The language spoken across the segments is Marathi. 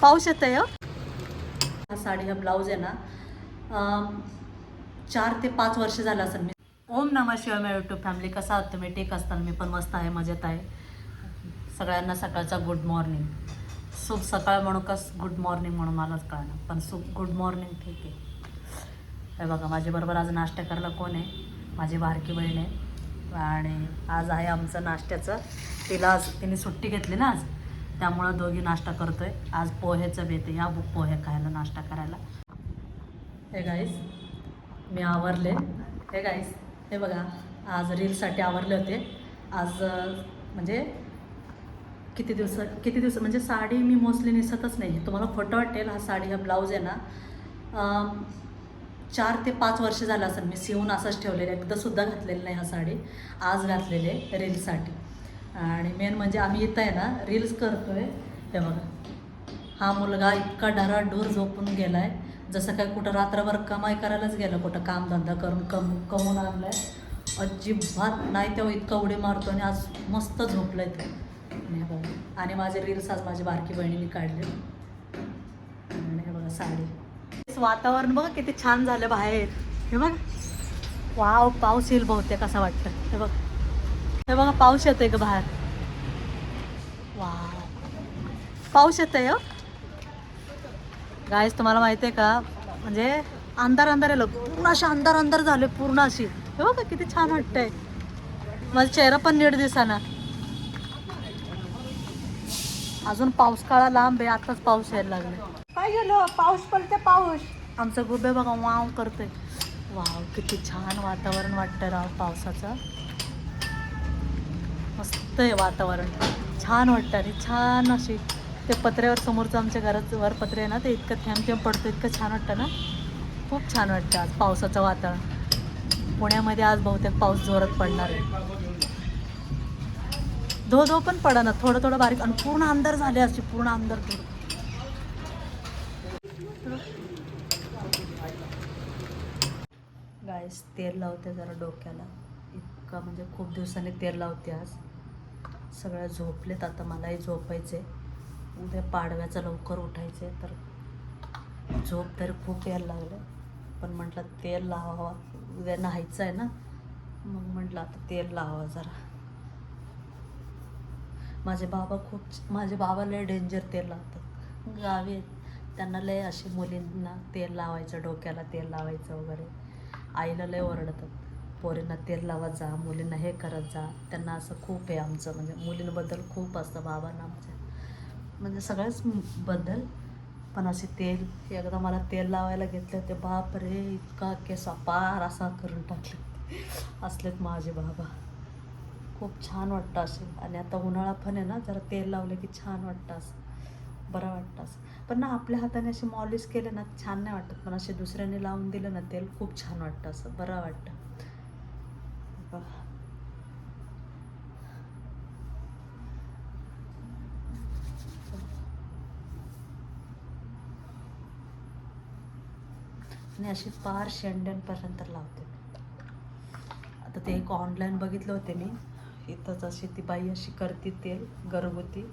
पाऊस येतोय हो. हा साडी हा ब्लाऊज आहे ना 4 ते 5 वर्ष झालं असेल मी. ओम नमः शिवाय माझ्या यूट्यूब फॅमिली, कसा आहात तुम्ही? ठीक असताना मी पण मस्त आहे, मजेत आहे. सगळ्यांना सकाळचा गुड मॉर्निंग. शुभ सकाळ म्हणू का गुड मॉर्निंग म्हणून मलाच कळणार, पण गुड मॉर्निंग ठीक आहे. हे बघा माझ्याबरोबर आज नाश्ता करायला कोण आहे? माझी बारकी बहीण आहे. आणि आज आहे आमचं नाश्त्याचं. तिने सुट्टी घेतली ना आज, त्यामुळं दोघी नाश्ता करतो आहे. आज पोहेचं बेत आहे, या पोहे खायला नाश्ता करायला. हे गाईस मी आवरले. हे गाईस हे बघा, आज रीलसाठी आवरले होते. आज म्हणजे किती दिवस म्हणजे साडी मी मोस्टली नेसतच नाही. तुम्हाला खोटं वाटेल, हा साडी हा ब्लाऊज आहे ना 4 ते 5 वर्ष झालं असेल मी शिवून असंच ठेवलेलं, एकदासुद्धा घातलेलं नाही. हा साडी आज घातलेले रील्ससाठी. आणि मेन म्हणजे आम्ही इथं आहे ना रील्स करतो आहे. हे बघा, हा मुलगा इतका डराडूर झोपून गेला आहे, जसं काय कुठं रात्रभर कमाई करायलाच गेलं, कुठं कामधंदा करून कमवून आणलं आहे. अजिबात नाही, तेव्हा इतका उडी मारतो आणि आज मस्त झोपलं आहे ते. हे बघा, आणि माझे रील्स आज माझी बारकी बहिणीने काढले. आणि हे बघा साडी, वातावरण बघा किती छान झालं बाहेर. हे बघा, वाव, पाऊस येईल बहुतेक असं वाटतं. हे बघा पाऊस येतोय का बाहेर? वाव, पाऊस येतोय हो गाईस. तुम्हाला माहिती आहे का, म्हणजे अंधार आहे, पूर्ण असे अंधार झाले पूर्ण अशी. हे बघा किती छान वाटतंय. माझा चेहरा पण नीट दिसाना. अजून पाऊस काळा लांब आहे, आताच पाऊस यायला लागला. काय झालं? पाऊस पडते पाऊस. आमचं गुबे बघा वाव करतोय. वाव, किती छान वातावरण वाटतं राव पावसाचं. मस्त आहे वातावरण, छान वाटतं. आणि छान अशी ते पत्र्यावर समोरचं आमच्या घराचं वर पत्रे आहे ना, ते इतकं थेंब पडतं, इतकं छान वाटतं ना. खूप छान वाटतं आज पावसाचं वातावरण. पुण्यामध्ये आज बहुतेक पाऊस जोरात पडणार आहे. धो पण पडणार, थोडं बारीक. आणि पूर्ण अंधार झाले, अशी पूर्ण अंधार. गाईस तेल लावते जरा डोक्याला. इतका म्हणजे खूप दिवसांनी तेल लावते आज. सगळ्या झोपलेत आता, मलाही झोपायचे. उद्या पाडव्याचं लवकर उठायचे, तर झोप तरी खूप यायला लागलं. पण म्हटलं तेल लावावा, उद्या नहायचं आहे ना, मग म्हटलं आता तेल लावावं जरा. माझे बाबा लय डेंजर तेल लावतात. गावी त्यांना लय अशी मुलींना तेल लावायचं, डोक्याला तेल लावायचं वगैरे. आईला लय ओरडतात, पोरींना तेल लावत जा, मुलींना हे करत जा. त्यांना असं खूप आहे आमचं, म्हणजे मुलींबद्दल खूप असतं बाबांना आमच्या, म्हणजे सगळ्याच बद्दल. पण असे तेल, एकदा मला तेल लावायला घेतले होते, बाप रे, इतका केस पार असा करून टाकले. असलेत माझे बाबा. खूप छान वाटतं असे. आणि आता उन्हाळा पण आहे ना, जरा तेल लावलं की छान वाटतं, असं बरं वाटतं असं. पण ना आपल्या हाताने असे मॉलिश केले ना छान नाही वाटत, पण असे दुसऱ्याने लावून दिलं ना तेल, खूप छान वाटतं, असं बरं वाटतं. आणि अशी पार शेंड्यांपर्यंत लावते. आता ते एक ऑनलाईन बघितलं होते मी, इथंच अशी ती बाई अशी करते तेल घरगुती.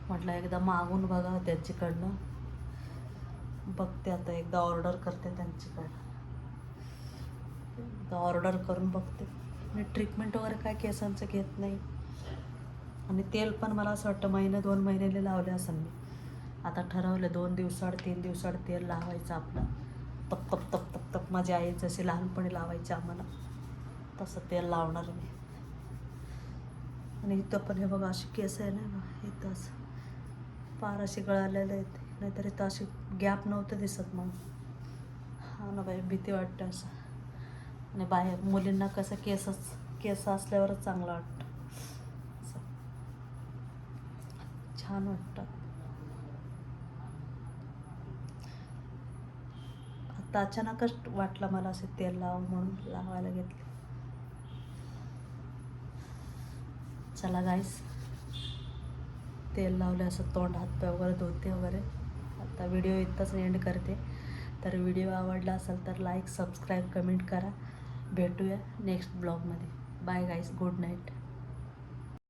म्हटलं एकदा मागून बघा त्यांच्याकडनं. बघते आता, एकदा ऑर्डर करते त्यांच्याकडं. एकदा ऑर्डर करून बघते. मी ट्रीटमेंट वगैरे काय केसांचं घेत नाही. आणि तेल पण मला असं वाटतं 1-2 महिन्याने लावले असं मी. आता ठरवलं 2 दिवसाआड 3 दिवसाआड तेल लावायचं आपलं. तप तप तप तप तप माझी आई जशी लहानपणी लावायची आम्हाला, तसं तेल लावणार मी. आणि इथं पण हे बघा अशी केस आहे ना, इथंच पार अशी गळालेलं आहेत, नाहीतर इथं अशी गॅप नव्हतं दिसत. मग हा ना बाई, भीती वाटते असं. आणि बाहेर मुलींना कसं केस असल्यावरच चांगलं वाटतं, असं छान वाटतं. आता अचानकच वाटलं मला असे तेल लावावं, म्हणून लावायला घेतले. चला गाईस, तेल लावले असं तोंड हातपाय वगैरे धुते वगैरे. आता व्हिडिओ इथंच एंड करते. तर व्हिडिओ आवडला असेल तर लाईक, सबस्क्राईब, कमेंट करा. भेटूया नेक्स्ट ब्लॉगमध्ये. बाय गाईस, गुड नाईट.